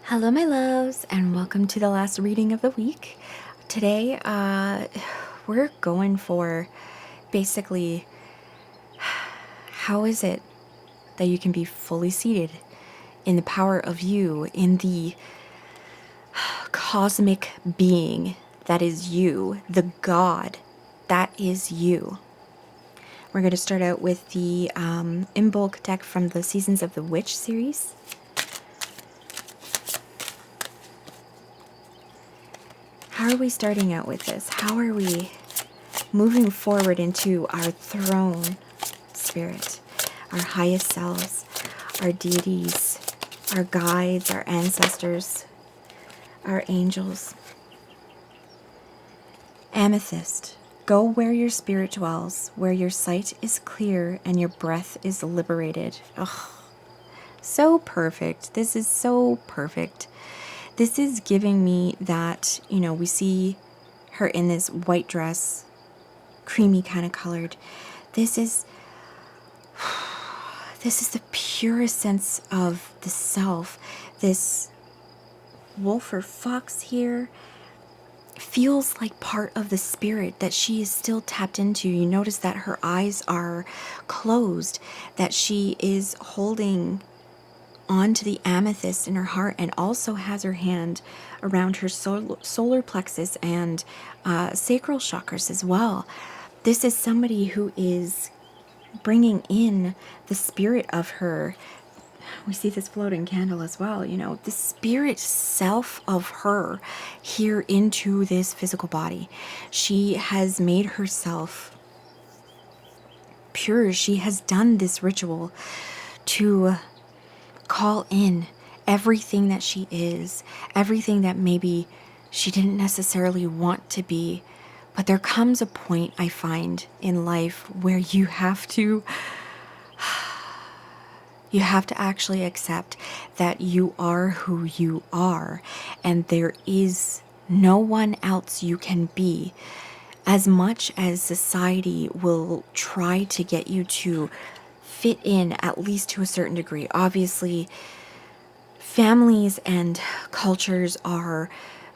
Hello, my loves, and welcome to the last reading of the week. Today, we're going for basically how is it that you can be fully seated in the power of you, in the cosmic being that is you, the God that is you. We're going to start out with the in-bulk deck from the Seasons of the Witch series. How are we starting out with this? How are we moving forward into our throne spirit, our highest selves, our deities, our guides, our ancestors, our angels? Amethyst, go where your spirit dwells, where your sight is clear and your breath is liberated. Ugh, so perfect. This is so perfect. This is giving me that, we see her in this white dress, creamy kind of colored. This is the purest sense of the self. This wolf or fox here feels like part of the spirit that she is still tapped into. You notice that her eyes are closed, that she is holding onto the amethyst in her heart, and also has her hand around her solar plexus and sacral chakras as well. This is somebody who is bringing in the spirit of her. We see this floating candle as well, the spirit self of her here into this physical body. She has made herself pure. She has done this ritual to call in everything that she is, everything that maybe she didn't necessarily want to be. But there comes a point, I find, in life where you have to actually accept that you are who you are, and there is no one else you can be. As much as society will try to get you to fit in, at least to a certain degree. Obviously, families and cultures are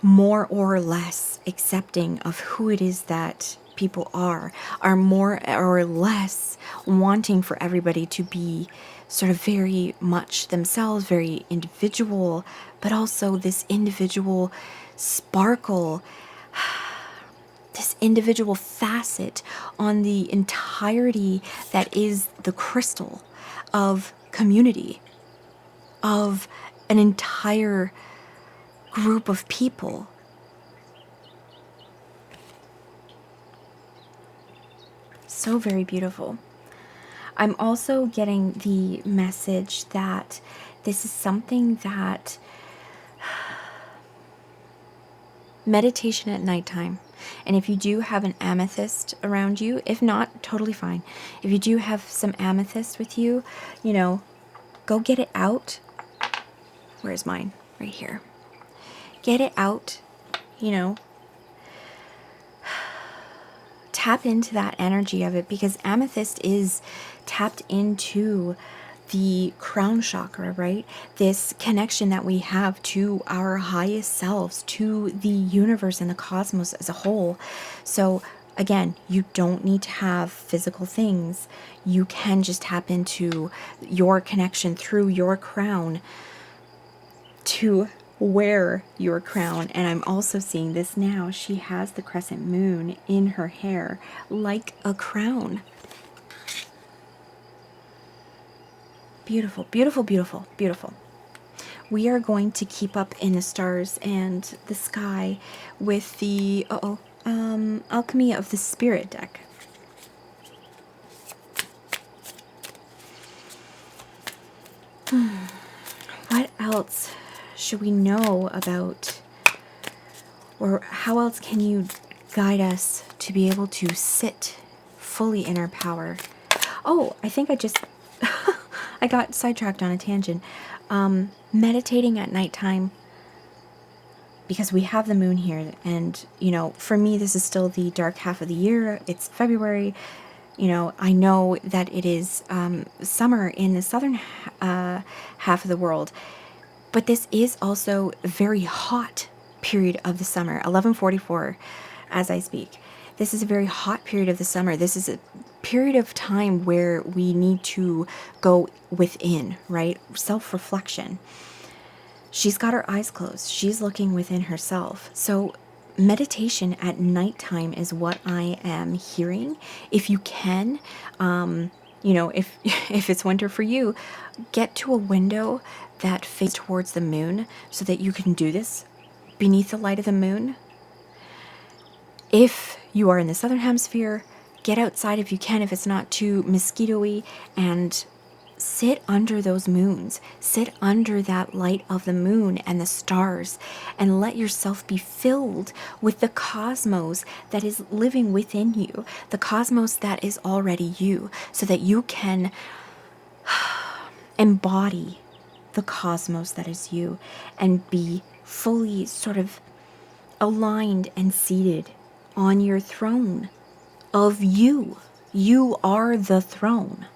more or less accepting of who it is that people are more or less wanting for everybody to be sort of very much themselves, very individual, but also this individual sparkle, this individual facet on the entirety that is the crystal of community, of an entire group of people. So very beautiful. I'm also getting the message that this is something that meditation at nighttime. And if you do have an amethyst around you, if not, totally fine. If you do have some amethyst with you, go get it out. Where's mine? Right here. Get it out, tap into that energy of it, because amethyst is tapped into the crown chakra, right? This connection that we have to our highest selves, to the universe and the cosmos as a whole. So again, you don't need to have physical things. You can just tap into your connection through your crown to wear your crown. And I'm also seeing this now. She has the crescent moon in her hair like a crown. Beautiful, beautiful, beautiful, beautiful. We are going to keep up in the stars and the sky with the Alchemy of the Spirit deck. What else should we know about, or how else can you guide us to be able to sit fully in our power? Oh, I think I got sidetracked on a tangent. Meditating at nighttime, because we have the moon here, and for me this is still the dark half of the year. It's February. I know that it is summer in the southern half of the world, But this is also a very hot period of the summer, 11:44 as I speak. This is a very hot period of the summer. This is a period of time where we need to go within, right? Self-reflection. She's got her eyes closed. She's looking within herself. So meditation at nighttime is what I am hearing. If you can, if it's winter for you, get to a window that faces towards the moon so that you can do this beneath the light of the moon. If you are in the southern hemisphere, get outside if you can, if it's not too mosquito-y, and sit under those moons. Sit under that light of the moon and the stars, and let yourself be filled with the cosmos that is living within you, the cosmos that is already you, so that you can embody the cosmos that is you and be fully sort of aligned and seated on your throne of you. You are the throne.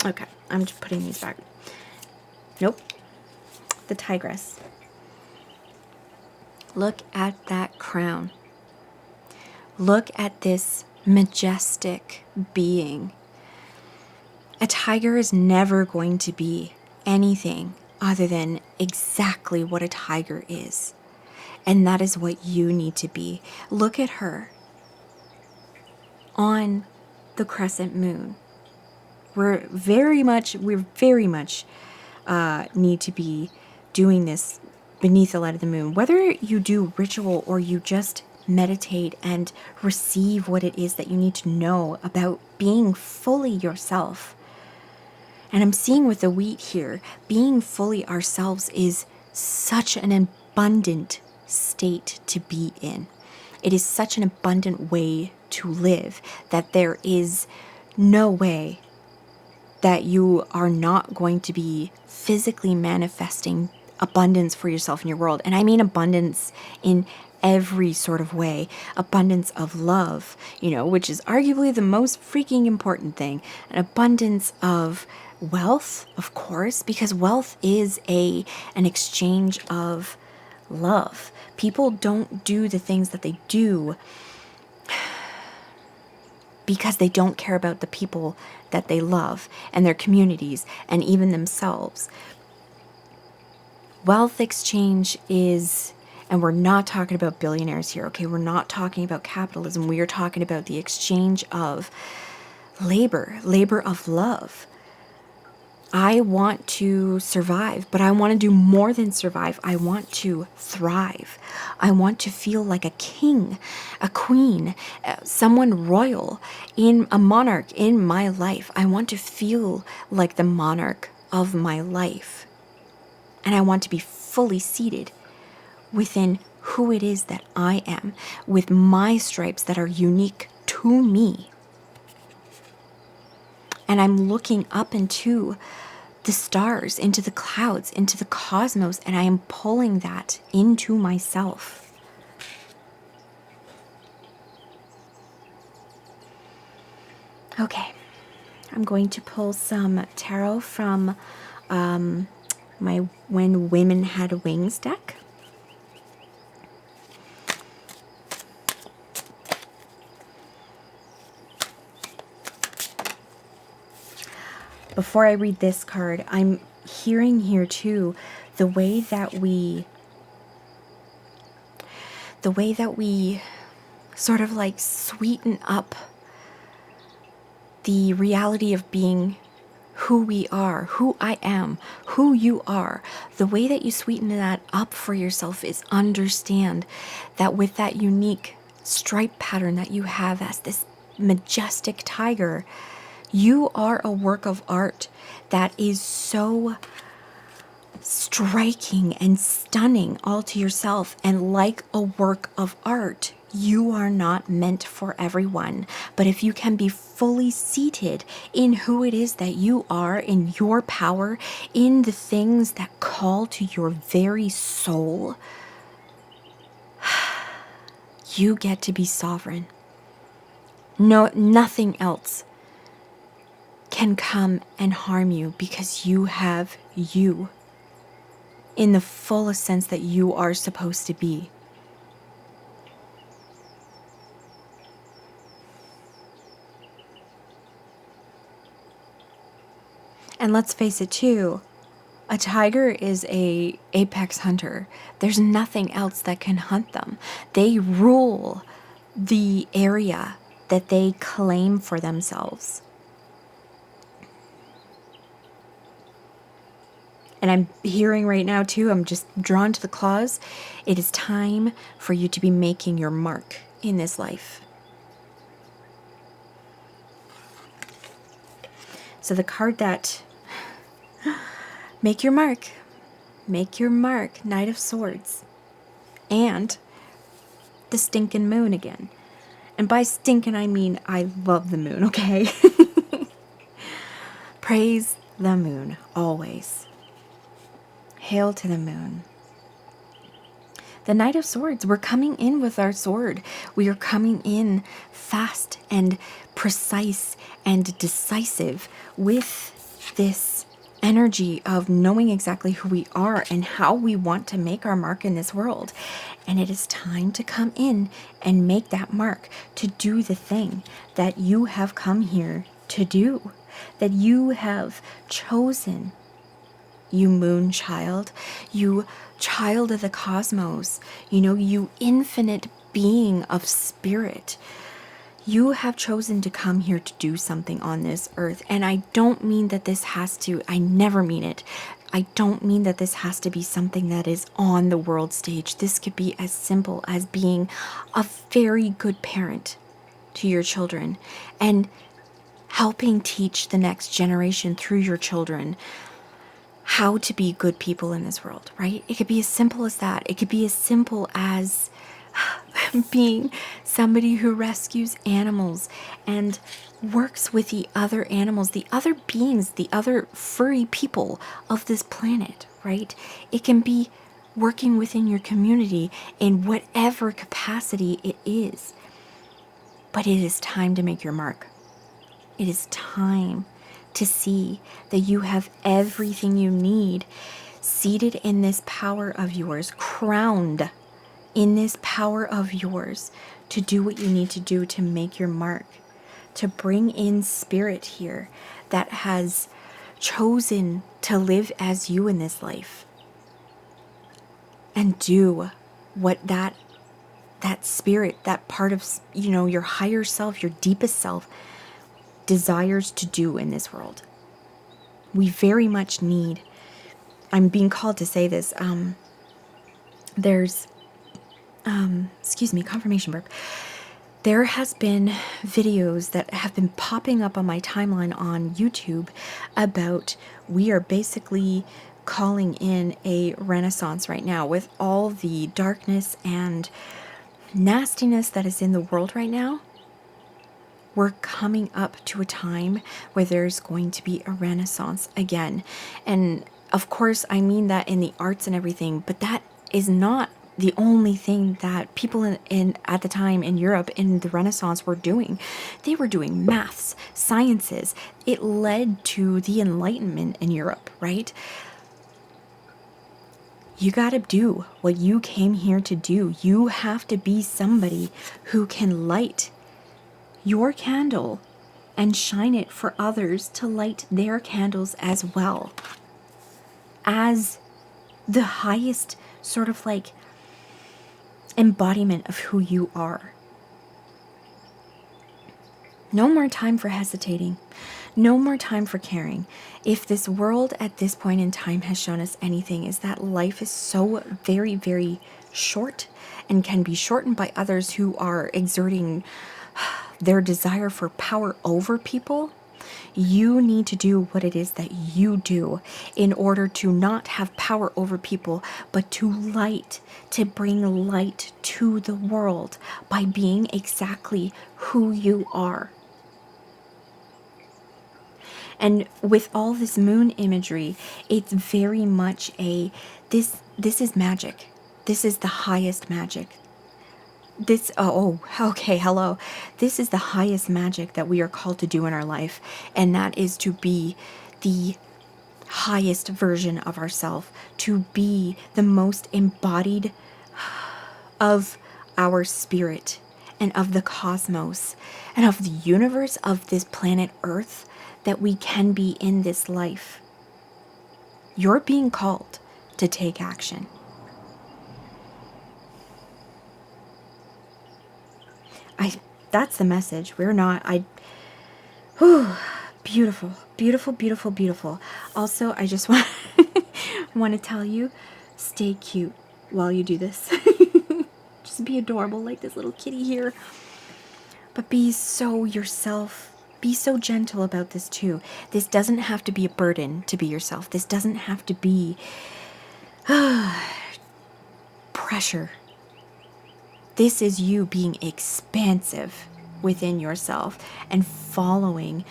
Okay, I'm just putting these back. Nope. The tigress. Look at that crown. Look at this majestic being. A tiger is never going to be anything other than exactly what a tiger is. And that is what you need to be. Look at her on the crescent moon. We very much need to be doing this beneath the light of the moon. Whether you do ritual or you just meditate and receive what it is that you need to know about being fully yourself. And I'm seeing with the wheat here, being fully ourselves is such an abundant state to be in. It is such an abundant way to live that there is no way that you are not going to be physically manifesting abundance for yourself in your world. And I mean abundance in every sort of way. Abundance of love, which is arguably the most freaking important thing. An abundance of wealth, of course, because wealth is an exchange of love. People don't do the things that they do because they don't care about the people that they love and their communities and even themselves. Wealth exchange is, and we're not talking about billionaires here, okay? We're not talking about capitalism. We are talking about the exchange of labor of love. I want to survive, but I want to do more than survive. I want to thrive. I want to feel like a king, a queen, someone royal, a monarch in my life. I want to feel like the monarch of my life. And I want to be fully seated within who it is that I am, with my stripes that are unique to me. And I'm looking up into the stars, into the clouds, into the cosmos, and I am pulling that into myself. Okay, I'm going to pull some tarot from my When Women Had Wings deck. Before I read this card, I'm hearing here too the way that we sort of like sweeten up the reality of being who we are, who I am, who you are. The way that you sweeten that up for yourself is understand that with that unique stripe pattern that you have as this majestic tiger, you are a work of art that is so striking and stunning all to yourself. And like a work of art, You are not meant for everyone. But if you can be fully seated in who it is that you are, in your power, in the things that call to your very soul, you get to be sovereign. No, nothing else can come and harm you, because you have you in the fullest sense that you are supposed to be. And let's face it too, a tiger is a apex hunter. There's nothing else that can hunt them. They rule the area that they claim for themselves. And I'm hearing right now too, I'm just drawn to the clause. It is time for you to be making your mark in this life. So the card that, make your mark, Knight of Swords, and the stinking moon again. And by stinking, I mean I love the moon, okay? Praise the moon, always. Hail to the moon. The Knight of Swords, we're coming in with our sword. We are coming in fast and precise and decisive with this energy of knowing exactly who we are and how we want to make our mark in this world. And it is time to come in and make that mark, to do the thing that you have come here to do, that you have chosen. You moon child, you child of the cosmos, you infinite being of spirit. You have chosen to come here to do something on this earth. And I don't mean that this has to, I never mean it. I don't mean that this has to be something that is on the world stage. This could be as simple as being a very good parent to your children and helping teach the next generation through your children how to be good people in this world, right? It could be as simple as that. It could be as simple as being somebody who rescues animals and works with the other animals, the other beings, the other furry people of this planet, right? It can be working within your community in whatever capacity it is. But it is time to make your mark. It is time to see that you have everything you need seated in this power of yours, crowned in this power of yours to do what you need to do to make your mark, to bring in spirit here that has chosen to live as you in this life and do what that spirit, that part of, your higher self, your deepest self desires to do in this world. We very much need, I'm being called to say this, there's, confirmation burp. There has been videos that have been popping up on my timeline on YouTube about, we are basically calling in a renaissance right now with all the darkness and nastiness that is in the world right now. We're coming up to a time where there's going to be a renaissance again. And of course, I mean that in the arts and everything, but that is not the only thing that people in at the time in Europe in the Renaissance were doing. They were doing maths, sciences. It led to the Enlightenment in Europe, right? You got to do what you came here to do. You have to be somebody who can light your candle and shine it for others to light their candles as well. As the highest sort of like embodiment of who you are. No more time for hesitating. No more time for caring. If this world at this point in time has shown us anything, is that life is so very, very short and can be shortened by others who are exerting their desire for power over people. You need to do what it is that you do in order to not have power over people, but to bring light to the world by being exactly who you are. And with all this moon imagery, it's very much this is magic. This is the highest magic. Okay, hello. This is the highest magic that we are called to do in our life, and that is to be the highest version of ourselves, to be the most embodied of our spirit and of the cosmos and of the universe, of this planet Earth, that we can be in this life. You're being called to take action. That's the message. We're not, beautiful, beautiful, beautiful, beautiful. Also, I just want to tell you, stay cute while you do this. Just be adorable like this little kitty here. But be so yourself. Be so gentle about this too. This doesn't have to be a burden to be yourself. This doesn't have to be pressure. This is you being expansive within yourself and following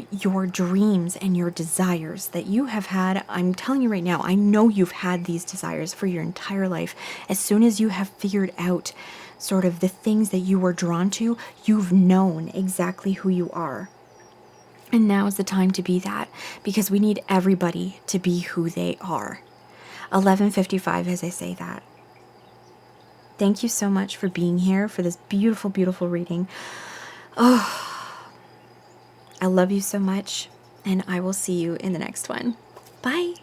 your dreams and your desires that you have had. I'm telling you right now, I know you've had these desires for your entire life. As soon as you have figured out sort of the things that you were drawn to, you've known exactly who you are. And now is the time to be that, because we need everybody to be who they are. 11:55 as I say that. Thank you so much for being here for this beautiful, beautiful reading. Oh, I love you so much, and I will see you in the next one. Bye.